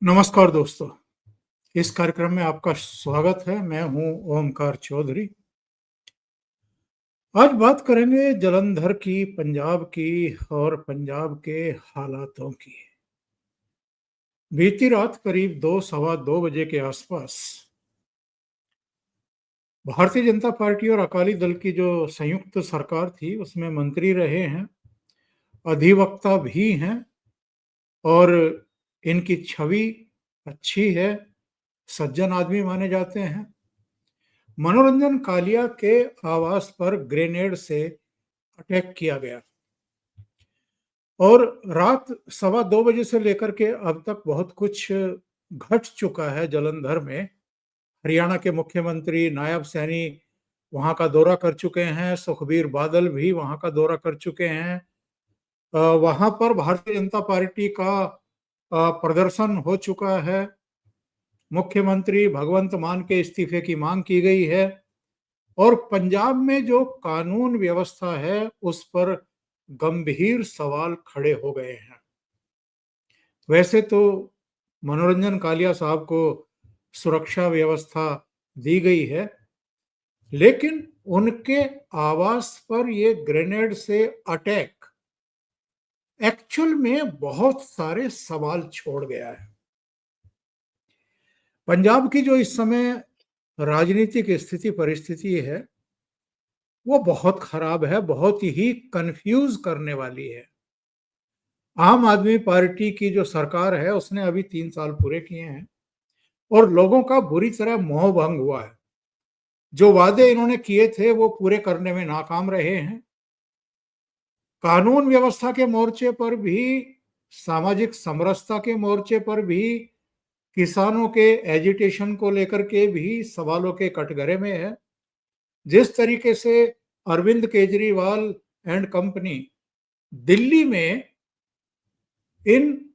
नमस्कार दोस्तों, इस कार्यक्रम में आपका स्वागत है। मैं हूं ओमकार चौधरी। आज बात करेंगे जालंधर की, पंजाब की और पंजाब के हालातों की। बीती रात करीब 2 सवा 2 बजे के आसपास भारतीय जनता पार्टी और अकाली दल की जो संयुक्त सरकार थी, उसमें मंत्री रहे हैं, अधिवक्ता भी हैं और इनकी छवि अच्छी है, सज्जन आदमी माने जाते हैं। मनोरंजन कालिया के आवास पर ग्रेनेड से अटैक किया गया और रात सवा 2 बजे से लेकर के अब तक बहुत कुछ घट चुका है जालंधर में। हरियाणा के मुख्यमंत्री, नायब सैनी वहां का दौरा कर चुके हैं, सुखबीर बादल भी वहां का दौरा कर चुके हैं। वहां पर भारतीय जनता पार्टी का प्रदर्शन हो चुका है। मुख्यमंत्री भगवंत मान के इस्तीफे की मांग की गई है और पंजाब में जो कानून व्यवस्था है उस पर गंभीर सवाल खड़े हो गए हैं। वैसे तो मनोरंजन कालिया साहब को सुरक्षा व्यवस्था दी गई है, लेकिन उनके आवास पर ये ग्रेनेड से अटैक एक्चुअल में बहुत सारे सवाल छोड़ गया है। पंजाब की जो इस समय राजनीतिक स्थिति परिस्थिति है वो बहुत खराब है, बहुत ही कंफ्यूज करने वाली है। आम आदमी पार्टी की जो सरकार है उसने अभी 3 साल पूरे किए हैं और लोगों का बुरी तरह मोह भंग हुआ है। जो वादे इन्होंने किए थे वो पूरे करने में नाकाम रहे हैं। कानून व्यवस्था के मोर्चे पर भी, सामाजिक समरसता के मोर्चे पर भी, किसानों के एजिटेशन को लेकर के भी सवालों के कटघरे में है। जिस तरीके से अरविंद केजरीवाल एंड कंपनी दिल्ली में इन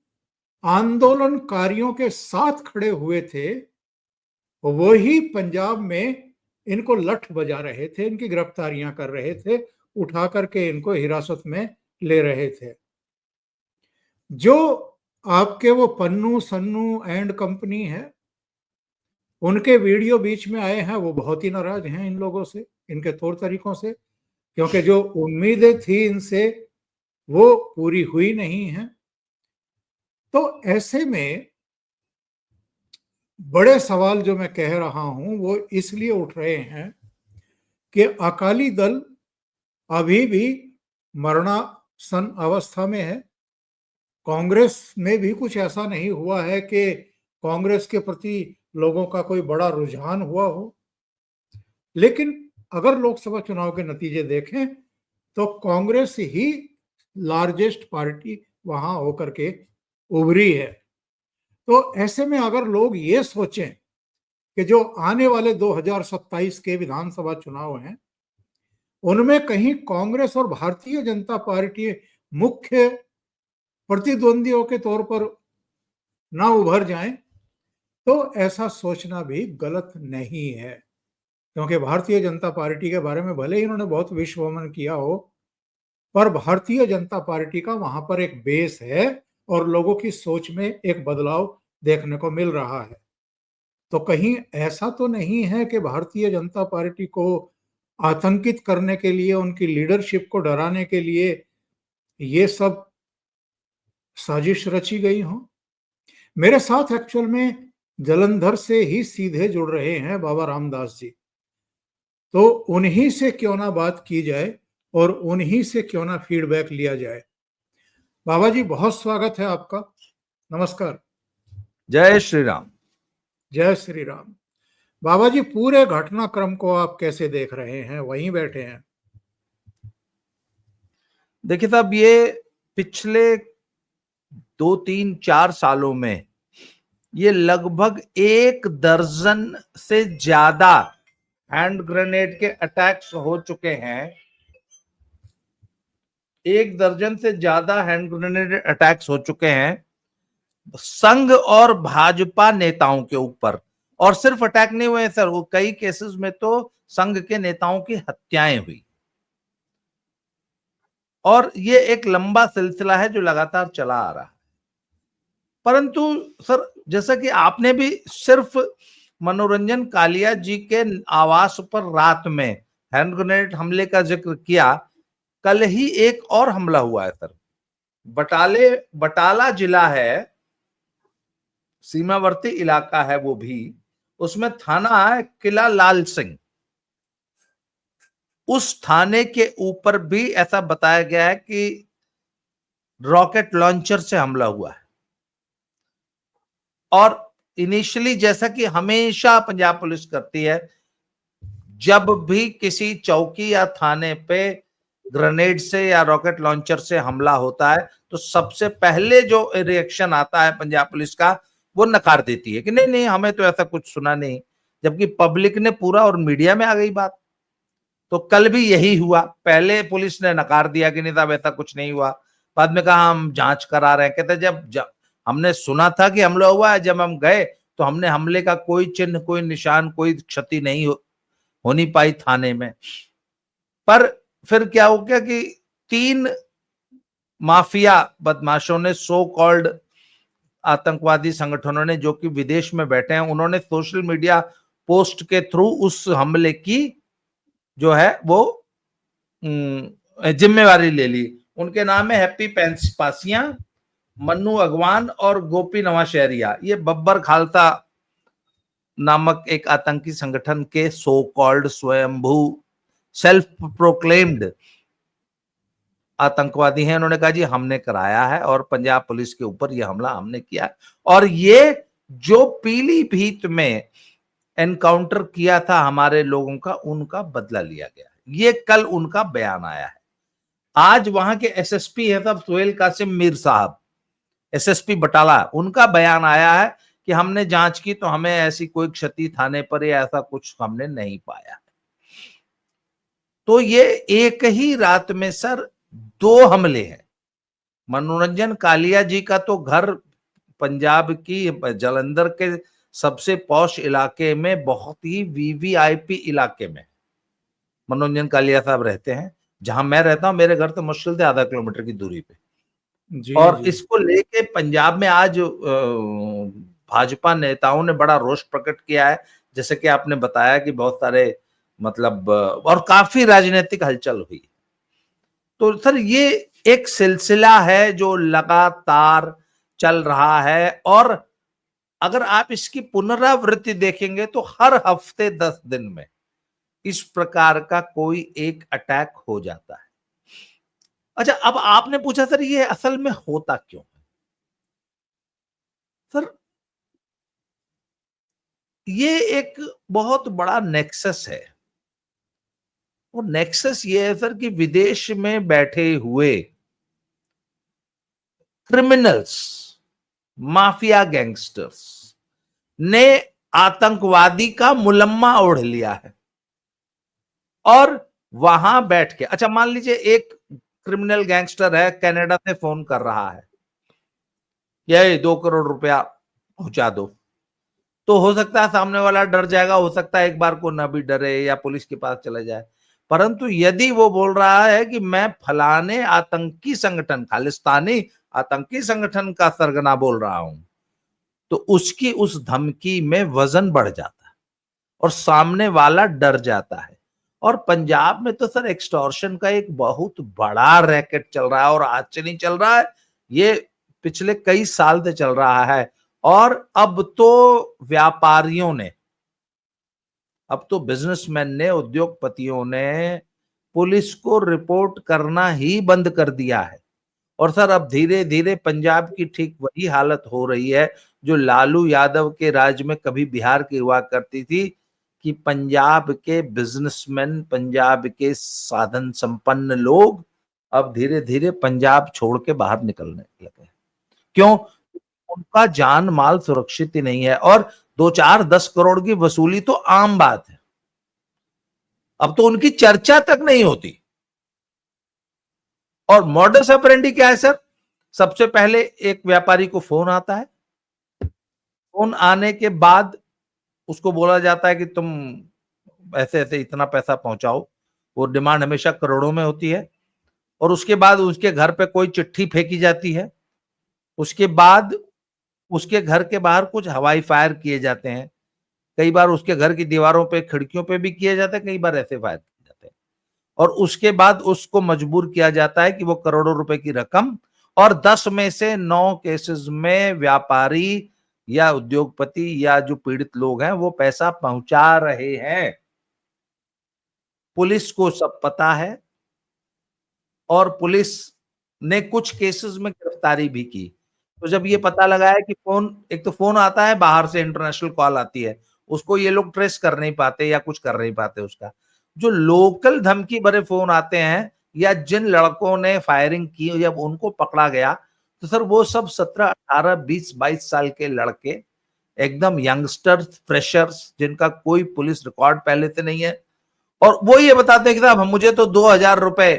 आंदोलनकारियों के साथ खड़े हुए थे, वही पंजाब में इनको लठ बजा रहे थे, इनकी गिरफ्तारियां कर रहे थे, उठा करके इनको हिरासत में ले रहे थे। जो आपके वो पन्नू सन्नू एंड कंपनी है, उनके वीडियो बीच में आए हैं, वो बहुत ही नाराज हैं इन लोगों से, इनके तौर तरीकों से, क्योंकि जो उम्मीदें थी इनसे वो पूरी हुई नहीं है। तो ऐसे में बड़े सवाल जो मैं कह रहा हूं वो इसलिए उठ रहे हैं कि अकाली दल अभी भी मरणासन अवस्था में है। कांग्रेस में भी कुछ ऐसा नहीं हुआ है कि कांग्रेस के प्रति लोगों का कोई बड़ा रुझान हुआ हो। लेकिन अगर लोकसभा चुनाव के नतीजे देखें तो कांग्रेस ही लार्जेस्ट पार्टी वहां होकर के उभरी है। तो ऐसे में अगर लोग ये सोचें कि जो आने वाले 2027 के विधानसभा चुनाव हैं उनमें कहीं कांग्रेस और भारतीय जनता पार्टी मुख्य प्रतिद्वंदियों के तौर पर ना उभर जाएं, तो ऐसा सोचना भी गलत नहीं है। क्योंकि भारतीय जनता पार्टी के बारे में भले ही इन्होंने बहुत विश्वमन किया हो, पर भारतीय जनता पार्टी का वहां पर एक बेस है और लोगों की सोच में एक बदलाव देखने को मिल रहा है। तो कहीं ऐसा तो नहीं है कि भारतीय जनता पार्टी को आतंकित करने के लिए, उनकी लीडरशिप को डराने के लिए ये सब साजिश रची गई हो। मेरे साथ एक्चुअल में जालंधर से ही सीधे जुड़ रहे हैं बाबा रामदास जी। तो उन्हीं से क्यों ना बात की जाए और उन्हीं से क्यों ना फीडबैक लिया जाए। बाबा जी, बहुत स्वागत है आपका। नमस्कार। जय श्री राम। जय श्री राम। बाबा जी, पूरे घटनाक्रम को आप कैसे देख रहे हैं? वहीं बैठे हैं। देखिए साहब, ये पिछले 2-3-4 सालों में ये लगभग 1 दर्जन से ज्यादा हैंड ग्रेनेड के अटैक्स हो चुके हैं। 1 दर्जन से ज्यादा हैंड ग्रेनेड अटैक्स हो चुके हैं संघ और भाजपा नेताओं के ऊपर। और सिर्फ अटैक नहीं हुए सर, वो कई केसेस में तो संघ के नेताओं की हत्याएं हुई। और ये एक लंबा सिलसिला है जो लगातार चला आ रहा है। परंतु सर, जैसा कि आपने भी सिर्फ मनोरंजन कालिया जी के आवास पर रात में हैंड ग्रेनेड हमले का जिक्र किया, कल ही एक और हमला हुआ है सर। बटाला जिला है, सीमावर्ती इलाका है वो भी, उसमें थाना है किला लाल सिंह। उस थाने के ऊपर भी ऐसा बताया गया है कि रॉकेट लॉन्चर से हमला हुआ है। और इनिशियली, जैसा कि हमेशा पंजाब पुलिस करती है, जब भी किसी चौकी या थाने पे ग्रेनेड से या रॉकेट लॉन्चर से हमला होता है तो सबसे पहले जो रिएक्शन आता है पंजाब पुलिस का, वो नकार देती है कि नहीं नहीं, हमें तो ऐसा कुछ सुना नहीं, जबकि पब्लिक ने पूरा और मीडिया में आ गई बात। तो कल भी यही हुआ, पहले पुलिस ने नकार दिया कि नहीं साहब ऐसा कुछ नहीं हुआ, बाद में कहा हम जांच करा रहे हैं। कहते जब हमने सुना था कि हमला हुआ है, जब हम गए तो हमने हमले का कोई चिन्ह, कोई निशान, कोई क्षति नहीं होनी पाई थाने में। पर फिर क्या हो गया कि 3 माफिया बदमाशों ने, सो कॉल्ड आतंकवादी संगठनों ने, जो कि विदेश में बैठे हैं, उन्होंने सोशल मीडिया पोस्ट के थ्रू उस हमले की जो है वो जिम्मेवारी ले ली। उनके नाम है हैप्पी पासिया, मन्नू अगवान और गोपी नवाशहरिया। ये बब्बर खालसा नामक एक आतंकी संगठन के सो कॉल्ड स्वयंभू सेल्फ प्रोक्लेम्ड आतंकवादी हैं। उन्होंने कहा जी हमने कराया है और पंजाब पुलिस के ऊपर यह हमला हमने किया, और ये जो पीलीभीत में एनकाउंटर किया था हमारे लोगों का, उनका बदला लिया गया। ये कल उनका बयान आया है। आज वहां के एसएसपी है साहब सोहेल कासिम मीर साहब, एसएसपी बटाला, उनका बयान आया है कि हमने जांच की तो हमें ऐसी कोई क्षति थाने पर या ऐसा कुछ हमने नहीं पाया। तो ये एक ही रात में सर 2 हमले हैं। मनोरंजन कालिया जी का तो घर पंजाब की जालंधर के सबसे पॉश इलाके में, बहुत ही वीवीआईपी इलाके में मनोरंजन कालिया साहब रहते हैं। जहां मैं रहता हूं, मेरे घर तो मुश्किल से आधा किलोमीटर की दूरी पे। जी और जी। इसको लेके पंजाब में आज भाजपा नेताओं ने बड़ा रोष प्रकट किया है, जैसे कि आपने बताया कि बहुत सारे मतलब और काफी राजनीतिक हलचल हुई। तो सर ये एक सिलसिला है जो लगातार चल रहा है, और अगर आप इसकी पुनरावृत्ति देखेंगे तो हर हफ्ते 10 दिन में इस प्रकार का कोई एक अटैक हो जाता है। अच्छा, अब आपने पूछा सर ये असल में होता क्यों है? सर ये एक बहुत बड़ा नेक्सस है, और नेक्सस ये है सर कि विदेश में बैठे हुए क्रिमिनल्स, माफिया गैंगस्टर्स ने आतंकवादी का मुलम्मा ओढ़ लिया है, और वहां बैठ के, अच्छा मान लीजिए एक क्रिमिनल गैंगस्टर है, कनाडा से फोन कर रहा है, ये 2 करोड़ रुपया पहुंचा दो, तो हो सकता है सामने वाला डर जाएगा, हो सकता है एक बार को ना भी डरे या पुलिस के पास चले जाए। परंतु यदि वो बोल रहा है कि मैं फलाने आतंकी संगठन, खालिस्तानी आतंकी संगठन का सरगना बोल रहा हूं, तो उसकी उस धमकी में वजन बढ़ जाता है और सामने वाला डर जाता है। और पंजाब में तो सर एक्सटॉर्शन का एक बहुत बड़ा रैकेट चल रहा है, और आज से नहीं चल रहा है, ये पिछले कई साल से चल रहा है। और अब तो व्यापारियों ने, अब तो बिजनेसमैन ने, उद्योगपतियों ने पुलिस को रिपोर्ट करना ही बंद कर दिया है। और सर अब धीरे धीरे पंजाब की ठीक वही हालत हो रही है जो लालू यादव के राज में कभी बिहार की हुआ करती थी, कि पंजाब के बिजनेसमैन, पंजाब के साधन संपन्न लोग अब धीरे धीरे पंजाब छोड़ के बाहर निकलने लगे। क्यों? उनका जान माल सुरक्षित ही नहीं है, और 2-4-10 करोड़ की वसूली तो आम बात है, अब तो उनकी चर्चा तक नहीं होती। और मॉडस ऑपरेंडी क्या है सर? सबसे पहले एक व्यापारी को फोन आता है, फोन आने के बाद उसको बोला जाता है कि तुम ऐसे ऐसे इतना पैसा पहुंचाओ, वो डिमांड हमेशा करोड़ों में होती है। और उसके बाद उसके घर पे कोई चिट्ठी फेंकी जाती है, उसके बाद उसके घर के बाहर कुछ हवाई फायर किए जाते हैं, कई बार उसके घर की दीवारों पे, खिड़कियों पे भी किए जाते हैं, कई बार ऐसे फायर किए जाते हैं। और उसके बाद उसको मजबूर किया जाता है कि वो करोड़ों रुपए की रकम, और 10 में से 9 केसेस में व्यापारी या उद्योगपति या जो पीड़ित लोग हैं वो पैसा पहुंचा रहे हैं। पुलिस को सब पता है और पुलिस ने कुछ केसेस में गिरफ्तारी भी की। तो जब ये पता लगा है कि फोन, एक तो फोन आता है बाहर से, इंटरनेशनल कॉल आती है, उसको ये लोग ट्रेस कर नहीं पाते या कुछ कर नहीं पाते उसका। जो लोकल धमकी भरे फोन आते हैं या जिन लड़कों ने फायरिंग की जब उनको पकड़ा गया, तो सर वो सब 17, 18, 20, 22 साल के लड़के, एकदम यंगस्टर्स, फ्रेशर्स, जिनका कोई पुलिस रिकॉर्ड पहले से नहीं है, और वो ये बताते हैं कि साहब मुझे तो 2000 रुपए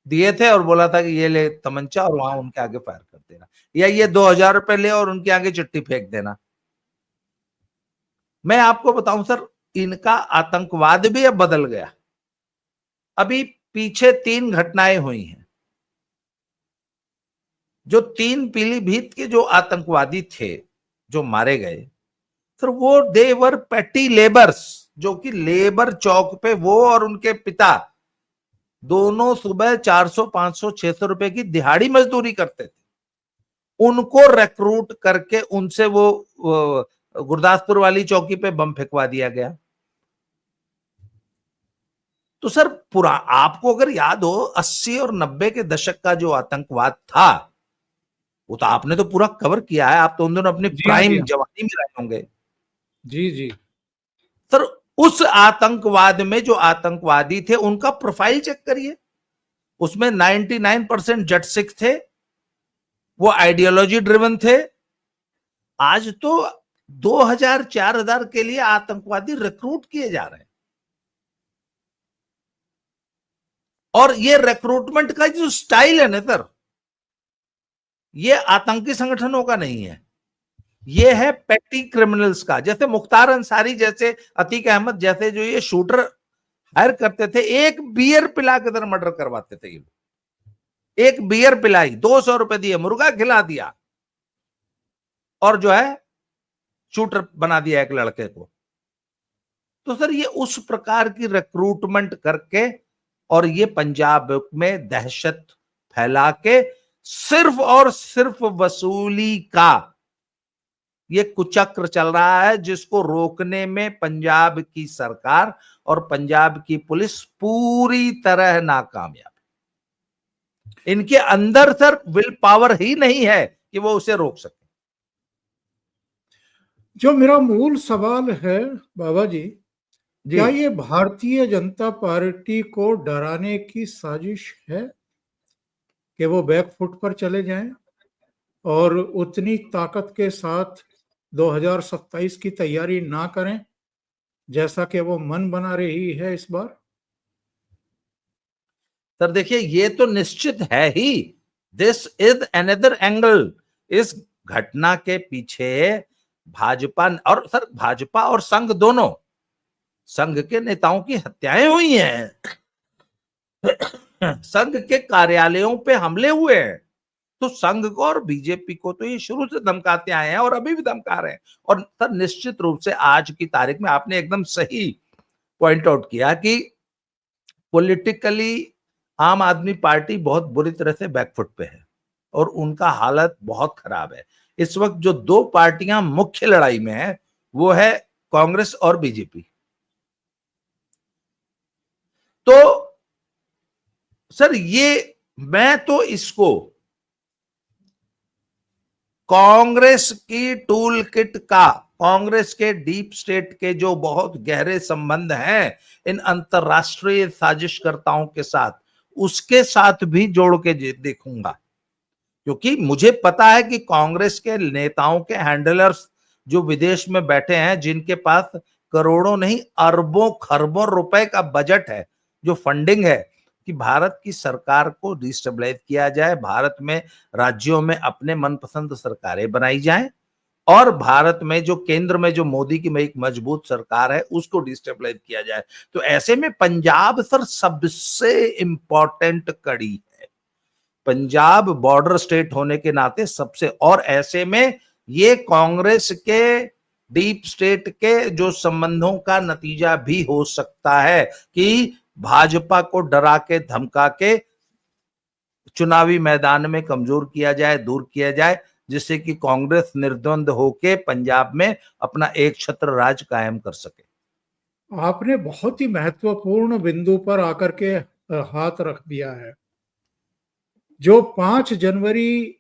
दिए थे और बोला था कि ये ले तमंचा और वहां उनके आगे फायर कर देना, या ये 2000 रुपए ले और उनके आगे चिट्ठी फेंक देना। मैं आपको बताऊं सर, इनका आतंकवाद भी अब बदल गया। अभी पीछे 3 घटनाएं हुई हैं। जो 3 पीलीभीत के जो आतंकवादी थे जो मारे गए, सर वो देवर पेटी लेबर्स, जो कि लेबर चौक पे वो और उनके पिता दोनों सुबह 400, 500, 600 रुपए की दिहाड़ी मजदूरी करते थे। उनको रिक्रूट करके उनसे वो गुरदासपुर वाली चौकी पे बम फेंकवा दिया गया। तो सर पूरा आपको अगर याद हो 80 और 90 के दशक का जो आतंकवाद था, वो तो आपने तो पूरा कवर किया है, आप तो उन दिनों अपनी जी हाँ, जी प्राइम हाँ। जवानी में रहे होंगे। जी जी। सर उस आतंकवाद में जो आतंकवादी थे उनका प्रोफाइल चेक करिए, उसमें 99% जट सिख थे, वो आइडियोलॉजी ड्रिवन थे। आज तो 2000, 4000 के लिए आतंकवादी रिक्रूट किए जा रहे हैं, और ये रिक्रूटमेंट का जो स्टाइल है ना सर, ये आतंकी संगठनों का नहीं है, ये है पेटी क्रिमिनल्स का। जैसे मुख्तार अंसारी जैसे, अतीक अहमद जैसे जो ये शूटर हायर करते थे, एक बियर पिला के तरह मर्डर करवाते थे ये। एक बियर पिलाई, 200 रुपए दिए, मुर्गा खिला दिया, और जो है शूटर बना दिया एक लड़के को। तो सर ये उस प्रकार की रिक्रूटमेंट करके और ये पंजाब में दहशत फैला के सिर्फ और सिर्फ वसूली का ये कुचक्र चल रहा है, जिसको रोकने में पंजाब की सरकार और पंजाब की पुलिस पूरी तरह नाकामयाब। इनके अंदर सर विल पावर ही नहीं है कि वो उसे रोक सके। जो मेरा मूल सवाल है बाबा जी, जी क्या ये भारतीय जनता पार्टी को डराने की साजिश है कि वो बैक फुट पर चले जाएं और उतनी ताकत के साथ 2027 की तैयारी ना करें जैसा कि वो मन बना रही है इस बार? सर देखिए, ये तो निश्चित है ही, दिस इज अनदर एंगल। इस घटना के पीछे भाजपा, और सर भाजपा और संघ दोनों, संघ के नेताओं की हत्याएं हुई हैं, संघ के कार्यालयों पे हमले हुए हैं। तो संघ को और बीजेपी को तो ये शुरू से धमकाते आए हैं और अभी भी धमका रहे हैं। और सर निश्चित रूप से आज की तारीख में आपने एकदम सही पॉइंट आउट किया कि पॉलिटिकली आम आदमी पार्टी बहुत बुरी तरह से बैकफुट पे है और उनका हालत बहुत खराब है। इस वक्त जो 2 पार्टियां मुख्य लड़ाई में है वो है कांग्रेस और बीजेपी। तो सर ये, मैं तो इसको कांग्रेस की टूल किट का, कांग्रेस के डीप स्टेट के जो बहुत गहरे संबंध हैं इन अंतरराष्ट्रीय साजिशकर्ताओं के साथ, उसके साथ भी जोड़ के देखूंगा। क्योंकि मुझे पता है कि कांग्रेस के नेताओं के हैंडलर्स जो विदेश में बैठे हैं, जिनके पास करोड़ों नहीं अरबों खरबों रुपए का बजट है, जो फंडिंग है कि भारत की सरकार को डिस्टेबलाइज किया जाए, भारत में राज्यों में अपने मनपसंद सरकारें बनाई जाएं, और भारत में जो केंद्र में जो मोदी की एक मजबूत सरकार है उसको डिस्टेबलाइज किया जाए। तो ऐसे में पंजाब सर सबसे इंपॉर्टेंट कड़ी है। पंजाब बॉर्डर स्टेट होने के नाते सबसे, और ऐसे में ये कांग्रेस के डीप स्टेट के जो संबंधों का नतीजा भी हो सकता है कि भाजपा को डरा के धमका के चुनावी मैदान में कमजोर किया जाए, दूर किया जाए, जिससे कि कांग्रेस निर्द्वंद होके पंजाब में अपना एक छत्र राज कायम कर सके। आपने बहुत ही महत्वपूर्ण बिंदु पर आकर के हाथ रख दिया है। जो 5 जनवरी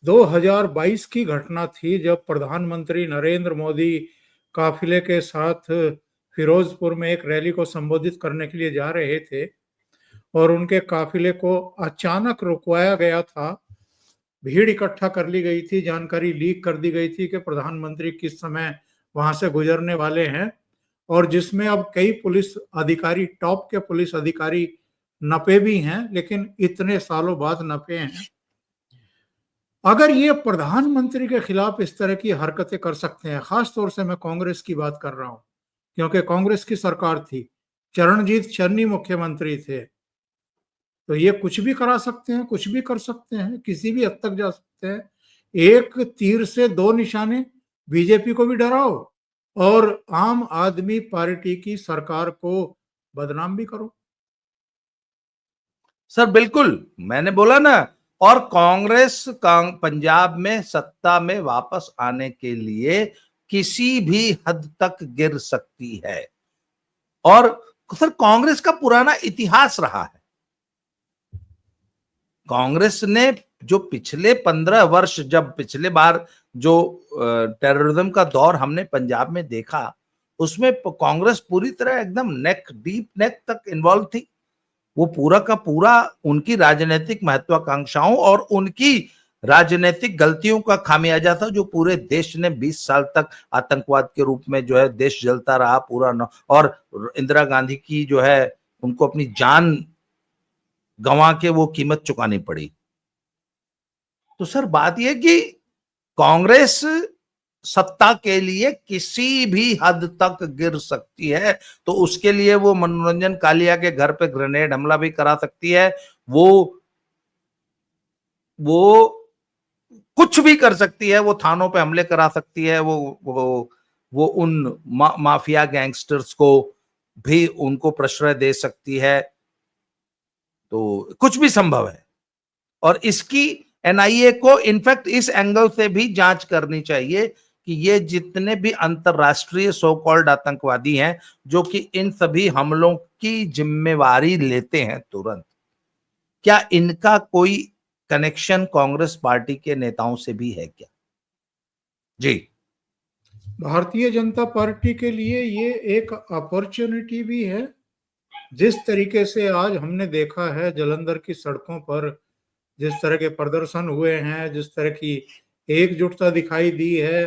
2022 की घटना थी, जब प्रधानमंत्री नरेंद्र मोदी काफिले के साथ फिरोजपुर में एक रैली को संबोधित करने के लिए जा रहे थे और उनके काफिले को अचानक रुकवाया गया था। भीड़ इकट्ठा कर ली गई थी, जानकारी लीक कर दी गई थी कि प्रधानमंत्री किस समय वहां से गुजरने वाले हैं, और जिसमें अब कई पुलिस अधिकारी, टॉप के पुलिस अधिकारी नपे भी हैं, लेकिन इतने सालों बाद नपे हैं। अगर ये प्रधानमंत्री के खिलाफ इस तरह की हरकतें कर सकते हैं, खास तौर से मैं कांग्रेस की बात कर रहा हूं, क्योंकि कांग्रेस की सरकार थी, चरणजीत चन्नी मुख्यमंत्री थे, तो ये कुछ भी करा सकते हैं, कुछ भी कर सकते हैं, किसी भी हद तक जा सकते हैं। एक तीर से दो निशाने, बीजेपी को भी डराओ और आम आदमी पार्टी की सरकार को बदनाम भी करो। सर बिल्कुल, मैंने बोला ना, और कांग्रेस पंजाब में सत्ता में वापस आने के लिए किसी भी हद तक गिर सकती है। और सर कांग्रेस का पुराना इतिहास रहा है। कांग्रेस ने जो पिछले 15 वर्ष, जब पिछले बार जो टेररिज्म का दौर हमने पंजाब में देखा, उसमें कांग्रेस पूरी तरह एकदम डीप नेक तक इन्वॉल्व थी। वो पूरा का पूरा उनकी राजनीतिक महत्वाकांक्षाओं और उनकी राजनीतिक गलतियों का खामियाजा था, जो पूरे देश ने 20 साल तक आतंकवाद के रूप में जो है देश जलता रहा पूरा, और इंदिरा गांधी की जो है उनको अपनी जान गंवा के वो कीमत चुकानी पड़ी। तो सर बात यह कि कांग्रेस सत्ता के लिए किसी भी हद तक गिर सकती है, तो उसके लिए वो मनोरंजन कालिया के घर पे ग्रेनेड हमला भी करा सकती है, वो कुछ भी कर सकती है, वो थानों पे हमले करा सकती है, वो उन माफिया गैंगस्टर्स को भी उनको प्रश्रय दे सकती है। तो कुछ भी संभव है, और इसकी एनआईए को इनफैक्ट इस एंगल से भी जांच करनी चाहिए कि ये जितने भी अंतरराष्ट्रीय सो कॉल्ड आतंकवादी हैं, जो कि इन सभी हमलों की जिम्मेवारी लेते हैं तुरंत, क्या इनका कोई कनेक्शन कांग्रेस पार्टी के नेताओं से भी है क्या? जी, भारतीय जनता पार्टी के लिए ये एक अपॉर्चुनिटी भी है। जिस तरीके से आज हमने देखा है जलंधर की सड़कों पर जिस तरह के प्रदर्शन हुए हैं, जिस तरह की एकजुटता दिखाई दी है,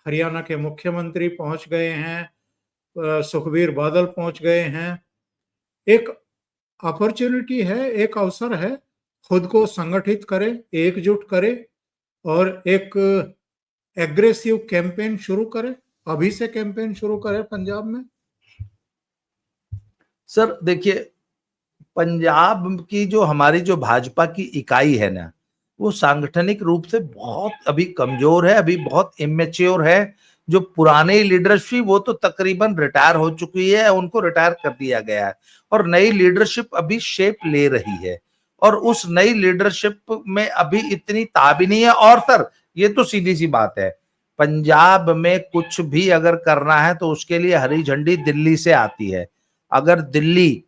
हरियाणा के मुख्यमंत्री पहुंच गए हैं, सुखबीर बादल पहुंच गए हैं, एक अपॉर्चुनिटी है, एक अवसर है। खुद को संगठित करे, एकजुट करे और एक एग्रेसिव कैंपेन शुरू करे। अभी से कैंपेन शुरू करे पंजाब में। सर देखिए, पंजाब की जो हमारी जो भाजपा की इकाई है ना, वो सांगठनिक रूप से बहुत अभी कमजोर है, अभी बहुत इमेच्योर है। जो पुरानी लीडरशिप वो तो तकरीबन रिटायर हो चुकी है, उनको रिटायर कर दिया गया है, और नई लीडरशिप अभी शेप ले रही है, और उस नई लीडरशिप में अभी इतनी ताब नहीं है। और सर ये तो सीधी सी बात है, पंजाब में कुछ भी अगर करना है तो उसके लिए हरी झंडी दिल्ली से आती है। अगर दिल्ली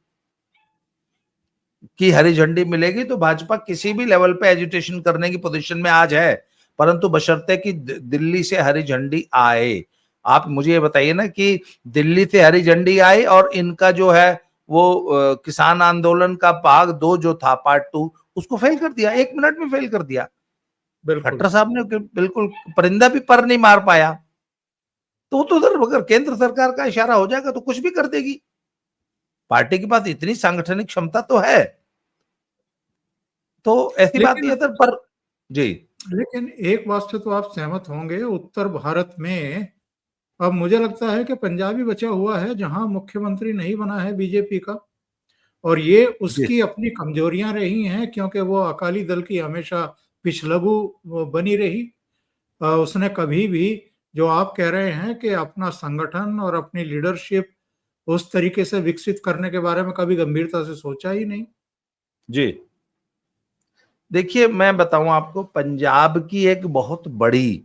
की हरी झंडी मिलेगी तो भाजपा किसी भी लेवल पे एजुटेशन करने की पोजीशन में आज है, परंतु बशर्ते कि दिल्ली से हरी झंडी आए। आप मुझे ये बताइए ना कि दिल्ली से हरी झंडी आई और इनका जो है वो किसान आंदोलन का भाग 2 जो था पार्ट 2, उसको फेल कर दिया, 1 मिनट में फेल कर दिया। खट्टर साहब ने बिल्कुल परिंदा भी पर नहीं मार पाया। तो उधर अगर केंद्र सरकार का इशारा हो जाएगा तो कुछ भी कर देगी। पार्टी के पास इतनी सांगठनिक क्षमता तो है। तो ऐसी बात नहीं है सर, पर जी, लेकिन एक बात से तो आप सहमत होंगे, उत्तर भारत में अब मुझे लगता है कि पंजाब ही बचा हुआ है जहां मुख्यमंत्री नहीं बना है बीजेपी का, और ये उसकी अपनी कमजोरियां रही हैं, क्योंकि वो अकाली दल की हमेशा पिछलगू बनी रही। उसने कभी भी जो आप कह रहे हैं कि अपना संगठन और अपनी लीडरशिप उस तरीके से विकसित करने के बारे में कभी गंभीरता से सोचा ही नहीं। जी, देखिए मैं बताऊं आपको, पंजाब की एक बहुत बड़ी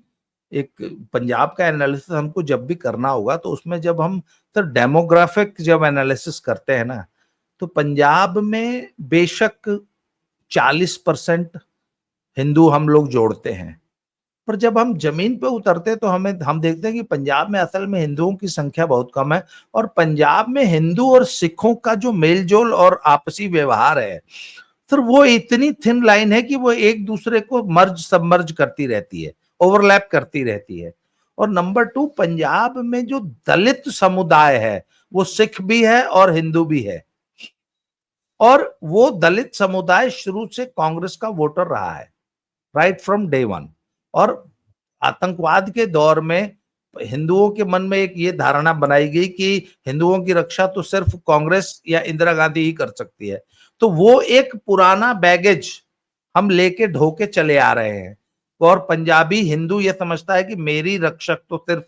एक पंजाब का एनालिसिस हमको जब भी करना होगा तो उसमें जब हम सर डेमोग्राफिक जब एनालिसिस करते हैं ना, तो पंजाब में बेशक 40% हिंदू हम लोग जोड़ते हैं, पर जब हम जमीन पे उतरते हैं तो हम देखते हैं कि पंजाब में असल में हिंदुओं की संख्या बहुत कम है, और पंजाब में हिंदू और सिखों का जो मेलजोल और आपसी व्यवहार है सर, वो इतनी थिन लाइन है कि वो एक दूसरे को मर्ज सबमर्ज करती रहती है, ओवरलैप करती रहती है। और नंबर 2, पंजाब में जो दलित समुदाय है वो सिख भी है और हिंदू भी है, और वो दलित समुदाय शुरू से कांग्रेस का वोटर रहा है, राइट फ्रॉम डे वन। और आतंकवाद के दौर में हिंदुओं के मन में एक ये धारणा बनाई गई कि हिंदुओं की रक्षा तो सिर्फ कांग्रेस या इंदिरा गांधी ही कर सकती है, तो वो एक पुराना बैगेज हम लेके ढोके चले आ रहे हैं, और पंजाबी हिंदू ये समझता है कि मेरी रक्षक तो सिर्फ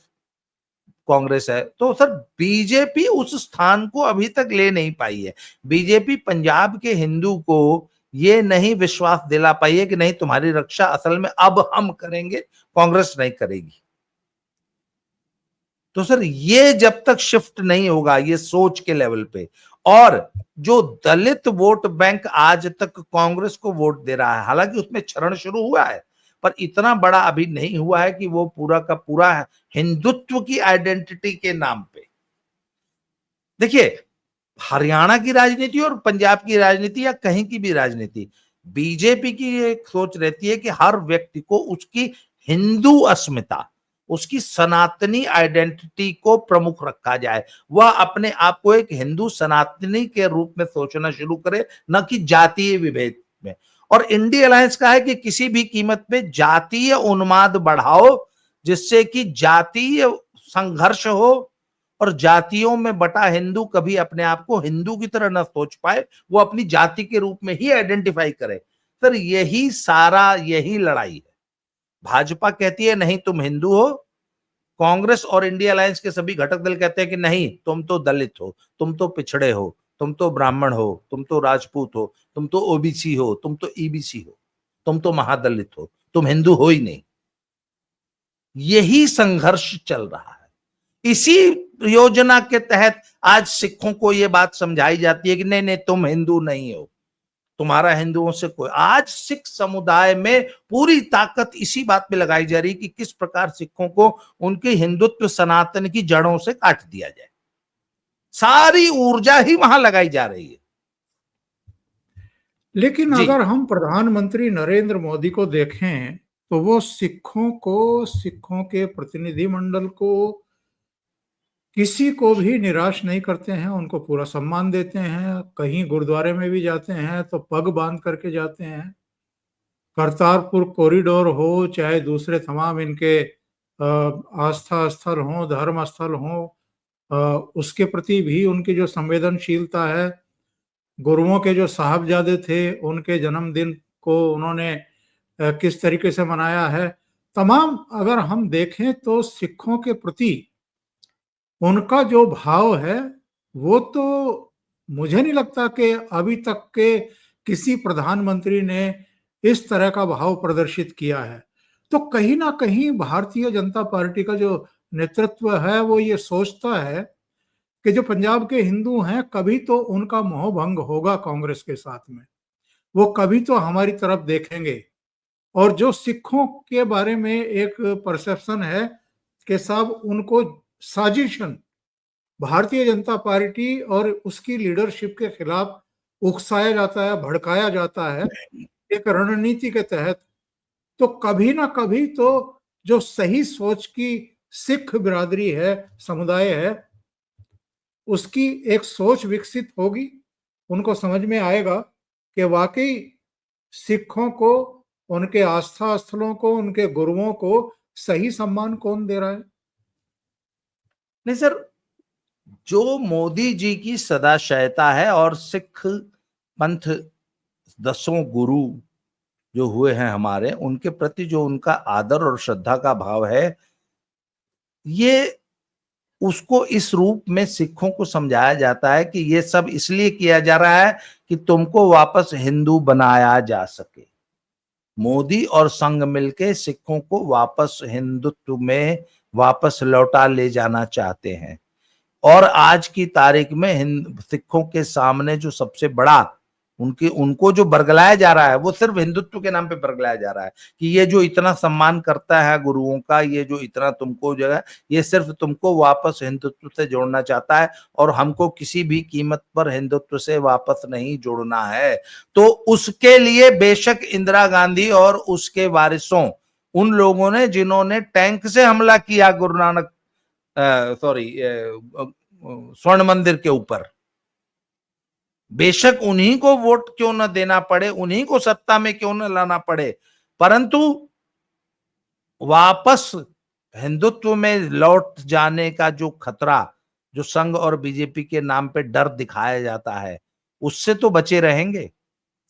कांग्रेस है। तो सर बीजेपी उस स्थान को अभी तक ले नहीं पाई है। बीजेपी पंजाब के हिंदू को ये नहीं विश्वास दिला पाई है कि नहीं, तुम्हारी रक्षा असल में अब हम करेंगे, कांग्रेस नहीं करेगी। तो सर ये जब तक शिफ्ट नहीं होगा ये सोच के लेवल पे, और जो दलित वोट बैंक आज तक कांग्रेस को वोट दे रहा है, हालांकि उसमें क्षरण शुरू हुआ है, पर इतना बड़ा अभी नहीं हुआ है कि वो पूरा का पूरा हिंदुत्व की आइडेंटिटी के नाम पे। देखिए, हरियाणा की राजनीति और पंजाब की राजनीति या कहीं की भी राजनीति, बीजेपी की एक सोच रहती है कि हर व्यक्ति को उसकी हिंदू अस्मिता, उसकी सनातनी आइडेंटिटी को प्रमुख रखा जाए, वह अपने आप को एक हिंदू सनातनी के रूप में सोचना शुरू करे, न कि जातीय विभेद में। और इंडिया अलायंस का है कि किसी भी कीमत पे जातीय उन्माद बढ़ाओ, जिससे कि जातीय संघर्ष हो, और जातियों में बटा हिंदू कभी अपने आप को हिंदू की तरह न सोच पाए, वो अपनी जाति के रूप में ही आइडेंटिफाई करे। सर यही लड़ाई है। भाजपा कहती है नहीं तुम हिंदू हो, कांग्रेस और इंडिया अलायंस के सभी घटक दल कहते हैं कि नहीं तुम तो दलित हो, तुम तो पिछड़े हो, तुम तो ब्राह्मण हो, तुम तो राजपूत हो, तुम तो ओबीसी हो, तुम तो ईबीसी हो, तुम तो महादलित हो, तुम हिंदू हो ही नहीं। यही संघर्ष चल रहा है। इसी योजना के तहत आज सिखों को यह बात समझाई जाती है कि नहीं नहीं तुम हिंदू नहीं हो, तुम्हारा हिंदुओं से कोई। आज सिख समुदाय में पूरी ताकत इसी बात पे लगाई जा रही है कि किस प्रकार सिखों को उनके हिंदुत्व सनातन की जड़ों से काट दिया जाए, सारी ऊर्जा ही वहां लगाई जा रही है। लेकिन जी, अगर हम प्रधानमंत्री नरेंद्र मोदी को देखें तो वो सिखों के प्रतिनिधिमंडल को किसी को भी निराश नहीं करते हैं, उनको पूरा सम्मान देते हैं। कहीं गुरुद्वारे में भी जाते हैं तो पग बांध करके जाते हैं। करतारपुर कॉरिडोर हो, चाहे दूसरे तमाम इनके आस्था स्थल हों, धर्म स्थल हों, उसके प्रति भी उनकी जो संवेदनशीलता है, गुरुओं के जो साहबजादे थे, उनके जन्मदिन को उन्होंने किस तरीके से मनाया है। तमाम अगर हम देखें तो सिखों के प्रति उनका जो भाव है, वो तो मुझे नहीं लगता कि अभी तक के किसी प्रधानमंत्री ने इस तरह का भाव प्रदर्शित किया है। तो कहीं न कहीं भारतीय जनता पार्टी का जो नेतृत्व है, वो ये सोचता है कि जो पंजाब के हिंदू हैं, कभी तो उनका मोहभंग होगा कांग्रेस के साथ में। वो कभी तो हमारी तरफ देखेंगे। और जो सिखों के बारे में एक परसेप्शन है कि सब उनको साजिशन भारतीय जनता पार्टी और उसकी लीडरशिप के खिलाफ उकसाया जाता है, भड़काया जाता है, एक रणनीति के तहत। तो कभी ना कभी तो जो सही सोच की सिख बिरादरी है, समुदाय है, उसकी एक सोच विकसित होगी। उनको समझ में आएगा कि वाक़ई सिखों को, उनके आस्था स्थलों को, उनके गुरुओं को सही सम्मान कौन दे रहा है। नहीं सर, जो मोदी जी की सदाशयता है और सिख पंथ, दसों गुरु, जो हुए हैं हमारे, उनके प्रति जो उनका आदर और श्रद्धा का भाव है, ये उसको इस रूप में सिखों को समझाया जाता है कि ये सब इसलिए किया जा रहा है कि तुमको वापस हिंदू बनाया जा सके। मोदी और संघ मिलके सिखों को वापस हिंदुत्व में वापस लौटा ले जाना चाहते हैं। और आज की तारीख में सिखों के सामने जो सबसे बड़ा उनको जो बरगलाया जा रहा है, वो सिर्फ हिंदुत्व के नाम पे बरगलाया जा रहा है कि ये जो इतना सम्मान करता है गुरुओं का, ये जो इतना तुमको जो है, ये सिर्फ तुमको वापस हिंदुत्व से जोड़ना चाहता है और हमको किसी भी कीमत पर हिंदुत्व से वापस नहीं जोड़ना है। तो उसके लिए बेशक इंदिरा गांधी और उसके वारिसों, उन लोगों ने जिन्होंने टैंक से हमला किया गुरु नानक स्वर्ण मंदिर के ऊपर, बेशक उन्हीं को वोट क्यों न देना पड़े, उन्हीं को सत्ता में क्यों न लाना पड़े, परंतु वापस हिंदुत्व में लौट जाने का जो खतरा, जो संघ और बीजेपी के नाम पे डर दिखाया जाता है, उससे तो बचे रहेंगे।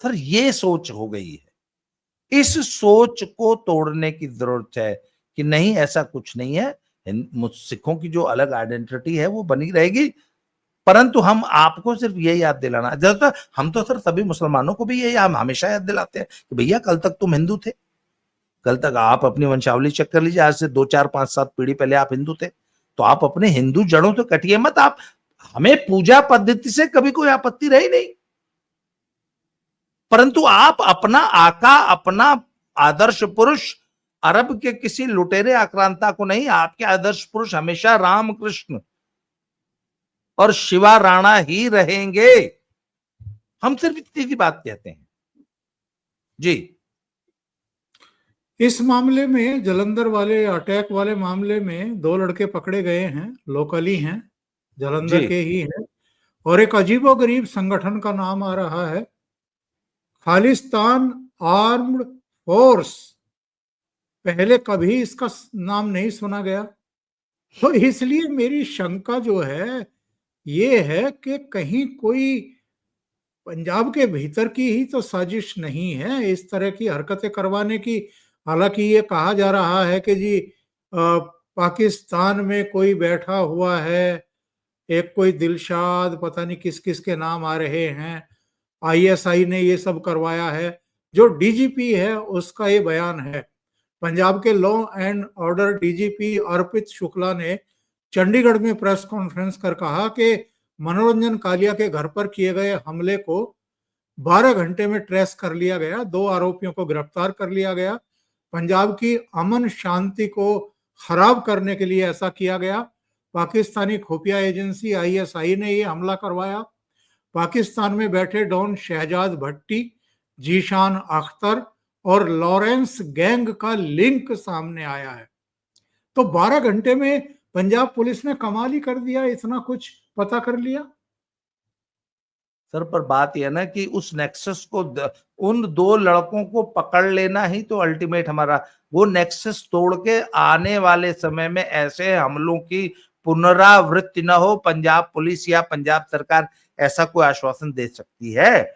सर, ये सोच हो गई है। इस सोच को तोड़ने की जरूरत है कि नहीं, ऐसा कुछ नहीं है। सिखों की जो अलग आइडेंटिटी है वो बनी रहेगी, परंतु हम आपको सिर्फ ये याद दिलाना, जैसा हम तो सर सभी मुसलमानों को भी ये हम हमेशा याद दिलाते हैं कि भैया कल तक तुम हिंदू थे, कल तक आप अपनी वंशावली चेक कर लीजिए, आज से 2 4 5 7 पीढ़ी पहले आप हिंदू थे, तो आप अपने हिंदू जड़ों से कटिए मत। आप, हमें पूजा पद्धति से कभी कोई आपत्ति रही नहीं, परंतु आप अपना आका, अपना आदर्श पुरुष अरब के किसी लुटेरे आक्रांता को नहीं, आपके आदर्श पुरुष हमेशा रामकृष्ण और शिवा राणा ही रहेंगे। हम सिर्फ इतनी सी बात कहते हैं जी। इस मामले में, जलंधर वाले अटैक वाले मामले में 2 लड़के पकड़े गए हैं, लोकली हैं, जलंधर के ही हैं, और एक अजीबोगरीब संगठन का नाम आ रहा है खालिस्तान आर्म्ड फोर्स। पहले कभी इसका नाम नहीं सुना गया, तो इसलिए मेरी शंका जो है ये है कि कहीं कोई पंजाब के भीतर की ही तो साजिश नहीं है इस तरह की हरकतें करवाने की। हालांकि ये कहा जा रहा है कि जी पाकिस्तान में कोई बैठा हुआ है, एक कोई दिलशाद, पता नहीं किस किस के नाम आ रहे हैं, आईएसआई ने ये सब करवाया है। जो डीजीपी है उसका ये बयान है। पंजाब के लॉ एंड ऑर्डर डीजीपी अर्पित शुक्ला ने चंडीगढ़ में प्रेस कॉन्फ्रेंस कर कहा कि मनोरंजन कालिया के घर पर किए गए हमले को 12 घंटे में ट्रेस कर लिया गया, 2 आरोपियों को गिरफ्तार कर लिया गया। पंजाब की अमन शांति को खराब करने के लिए ऐसा किया गया। पाकिस्तानी खुफिया एजेंसी आईएसआई ने यह हमला करवाया। पाकिस्तान में बैठे डॉन शहजाद भट्टी, जीशान अख्तर और लॉरेंस गैंग का लिंक सामने आया है। तो 12 घंटे में पंजाब पुलिस ने कमाल ही कर दिया, इतना कुछ पता कर लिया। सर, पर बात यह ना कि उस नेक्सस को, उन 2 लड़कों को पकड़ लेना ही तो अल्टीमेट हमारा, वो नेक्सस तोड़ के आने वाले समय में ऐसे हमलों की पुनरावृत्ति न हो, पंजाब पुलिस या पंजाब सरकार ऐसा कोई आश्वासन दे सकती है।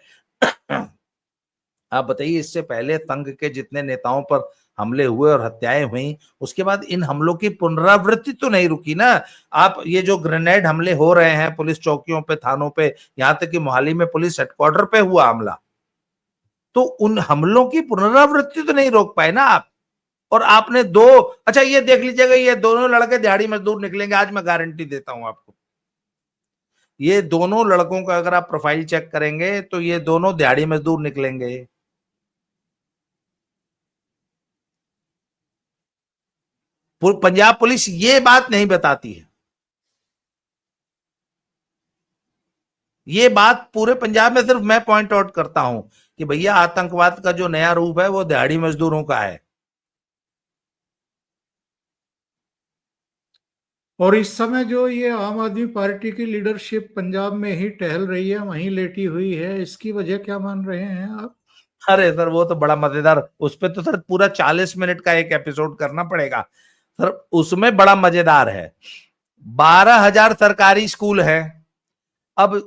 आप बताइए, इससे पहले संघ के जितने नेताओं पर हमले हुए और हत्याएं हुई, उसके बाद इन हमलों की पुनरावृत्ति तो नहीं रुकी ना। आप ये जो ग्रेनेड हमले हो रहे हैं पुलिस चौकियों पे, थानों पे, यहां तक कि मोहाली में पुलिस हेडक्वार्टर पे हुआ हमला, तो उन हमलों की पुनरावृत्ति तो नहीं रोक पाए ना आप। और आपने 2, अच्छा ये देख लीजिएगा, ये दोनों लड़के दिहाड़ी मजदूर निकलेंगे, आज मैं गारंटी देता हूं आपको। ये दोनों लड़कों का अगर आप प्रोफाइल चेक करेंगे तो ये दोनों दिहाड़ी मजदूर निकलेंगे। पंजाब पुलिस ये बात नहीं बताती है, ये बात पूरे पंजाब में सिर्फ मैं पॉइंट आउट करता हूं कि भैया आतंकवाद का जो नया रूप है वो दिहाड़ी मजदूरों का है। और इस समय जो ये आम आदमी पार्टी की लीडरशिप पंजाब में ही टहल रही है, वहीं लेटी हुई है, इसकी वजह क्या मान रहे हैं आप? अरे सर, वो तो बड़ा मजेदार, उस पर तो सर पूरा 40 मिनट का एक एपिसोड करना पड़ेगा सर, उसमें बड़ा मजेदार है। 12,000 सरकारी स्कूल है। अब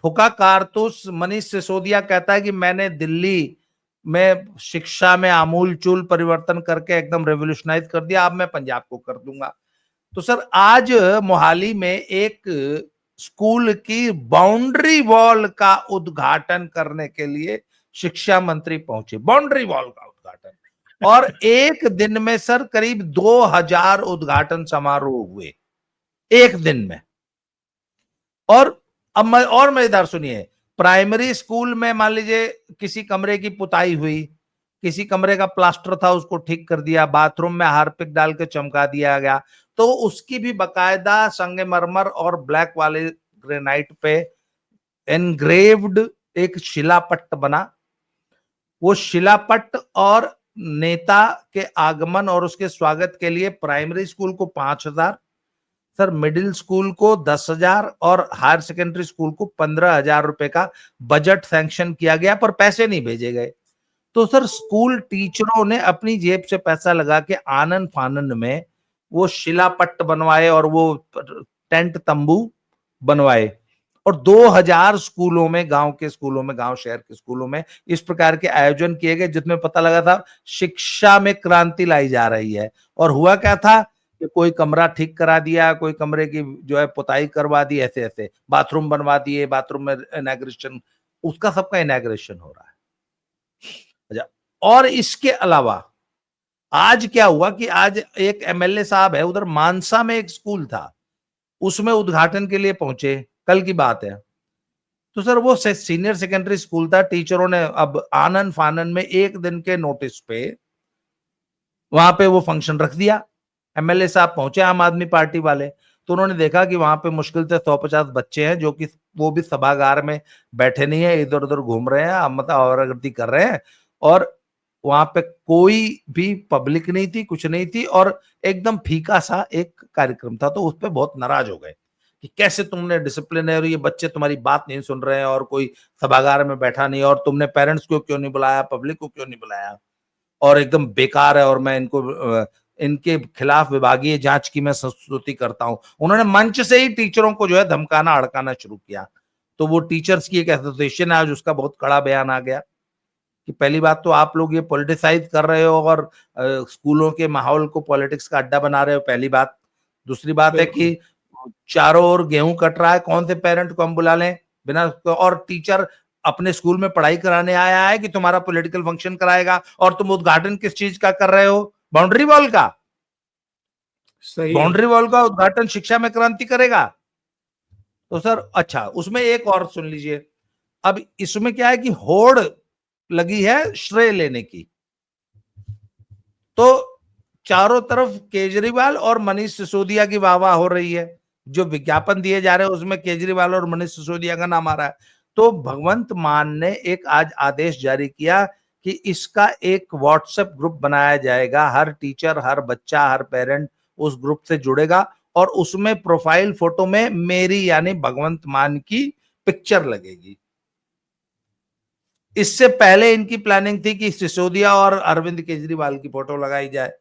ठुका कारतूस मनीष सिसोदिया कहता है कि मैंने दिल्ली में शिक्षा में आमूल चूल परिवर्तन करके एकदम रेवोल्यूशनाइज कर दिया, अब मैं पंजाब को कर दूंगा। तो सर आज मोहाली में एक स्कूल की बाउंड्री वॉल का उद्घाटन करने के लिए शिक्षा मंत्री पहुंचे, बाउंड्री वॉल का उद्घाटन, और एक दिन में सर करीब 2000 उद्घाटन समारोह हुए एक दिन में। और अब मजेदार सुनिए, प्राइमरी स्कूल में मान लीजिए किसी कमरे की पुताई हुई, किसी कमरे का प्लास्टर था उसको ठीक कर दिया, बाथरूम में हार्पिक डाल के चमका दिया गया, तो उसकी भी बकायदा संगमरमर और ब्लैक वाले ग्रेनाइट पे एनग्रेव्ड एक शिलापट्ट बना। वो शिलापट्ट और नेता के आगमन और उसके स्वागत के लिए प्राइमरी स्कूल को 5000, सर मिडिल स्कूल को 10,000 और हायर सेकेंडरी स्कूल को 15,000 रुपए का बजट सैंक्शन किया गया, पर पैसे नहीं भेजे गए। तो सर स्कूल टीचरों ने अपनी जेब से पैसा लगा के आनन फानन में वो शिलापट्ट बनवाए और वो टेंट तंबू बनवाए, और 2000 स्कूलों में, गांव के स्कूलों में, गांव शहर के स्कूलों में इस प्रकार के आयोजन किए गए, जिसमें पता लगा था शिक्षा में क्रांति लाई जा रही है। और हुआ क्या था कि कोई कमरा ठीक करा दिया, कोई कमरे की जो है पुताई करवा दी, ऐसे ऐसे बाथरूम बनवा दिए, बाथरूम में इनॉग्रेशन, उसका सबका इनॉग्रेशन हो रहा है। अच्छा, और इसके अलावा आज क्या हुआ कि आज एक एमएलए साहब है, उधर मानसा में एक स्कूल था, उसमें उद्घाटन के लिए पहुंचे, कल की बात है। तो सर वो सीनियर सेकेंडरी स्कूल था, टीचरों ने अब आनन फानन में एक दिन के नोटिस पे वहां पे वो फंक्शन रख दिया। एमएलए साहब पहुंचे, आम आदमी पार्टी वाले, तो उन्होंने देखा कि वहां पे मुश्किल से 150 बच्चे हैं, जो कि वो भी सभागार में बैठे नहीं है, इधर उधर घूम रहे हैं, मतलब आवारागर्दी कर रहे हैं, और वहां पे कोई भी पब्लिक नहीं थी, कुछ नहीं थी, और एकदम फीका सा एक कार्यक्रम था। तो उस पर बहुत नाराज हो गए कि कैसे तुमने डिसिप्लिन है और ये बच्चे तुम्हारी बात नहीं सुन रहे हैं, और कोई सभागार में बैठा नहीं, और तुमने पेरेंट्स को क्यों नहीं बुलाया, पब्लिक को क्यों नहीं बुलाया, और एकदम बेकार है, और मैं इनके खिलाफ विभागीय जांच की मैं संस्तुति करता हूं। उन्होंने मंच से ही टीचरों को जो है धमकाना अड़काना शुरू किया। तो वो टीचर्स की एक एसोसिएशन है आज, उसका बहुत कड़ा बयान आ गया कि पहली बात तो आप लोग ये पॉलिटिसाइज कर रहे हो और स्कूलों के माहौल को पॉलिटिक्स का अड्डा बना रहे हो, पहली बात। दूसरी बात है कि चारों ओर गेहूं कट रहा है, कौन से पेरेंट को हम बुला लें बिना, और टीचर अपने स्कूल में पढ़ाई कराने आया है कि तुम्हारा पॉलिटिकल फंक्शन कराएगा, और तुम उद्घाटन किस चीज का कर रहे हो, बाउंड्री वॉल का। सही बाउंड्री वॉल का उद्घाटन शिक्षा में क्रांति करेगा। तो सर अच्छा, उसमें एक और सुन लीजिए, अब इसमें क्या है कि होड़ लगी है श्रेय लेने की। तो चारों तरफ केजरीवाल और मनीष सिसोदिया की वाहवाह हो रही है, जो विज्ञापन दिए जा रहे हैं उसमें केजरीवाल और मनीष सिसोदिया का नाम आ रहा है। तो भगवंत मान ने एक आज आदेश जारी किया कि इसका एक व्हाट्सएप ग्रुप बनाया जाएगा, हर टीचर, हर बच्चा, हर पेरेंट उस ग्रुप से जुड़ेगा, और उसमें प्रोफाइल फोटो में मेरी यानी भगवंत मान की पिक्चर लगेगी। इससे पहले इनकी प्लानिंग थी कि सिसोदिया और अरविंद केजरीवाल की फोटो लगाई जाए।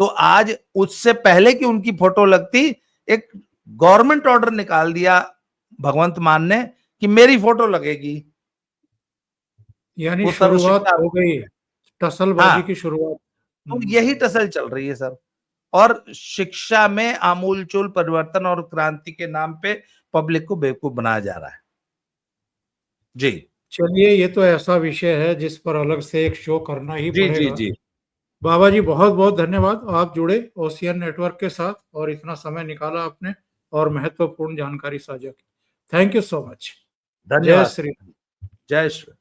तो आज उससे पहले कि उनकी फोटो लगती, एक गवर्नमेंट ऑर्डर निकाल दिया भगवंत मान ने कि मेरी फोटो लगेगी। यानी शुरुआत हो गई, टसलबाजी की शुरुआत। तो यही टसल चल रही है सर, और शिक्षा में आमूलचूल परिवर्तन और क्रांति के नाम पे पब्लिक को बेवकूफ बनाया जा रहा है। जी चलिए, ये तो ऐसा विषय है जिस पर अलग से एक शो करना ही जी जी पड़ेगा। जी बाबा जी, बहुत बहुत धन्यवाद, आप जुड़े ओशियन नेटवर्क के साथ और इतना समय निकाला आपने और महत्वपूर्ण जानकारी साझा की। Thank you so much. जय धन्यवाद। श्री जय श्री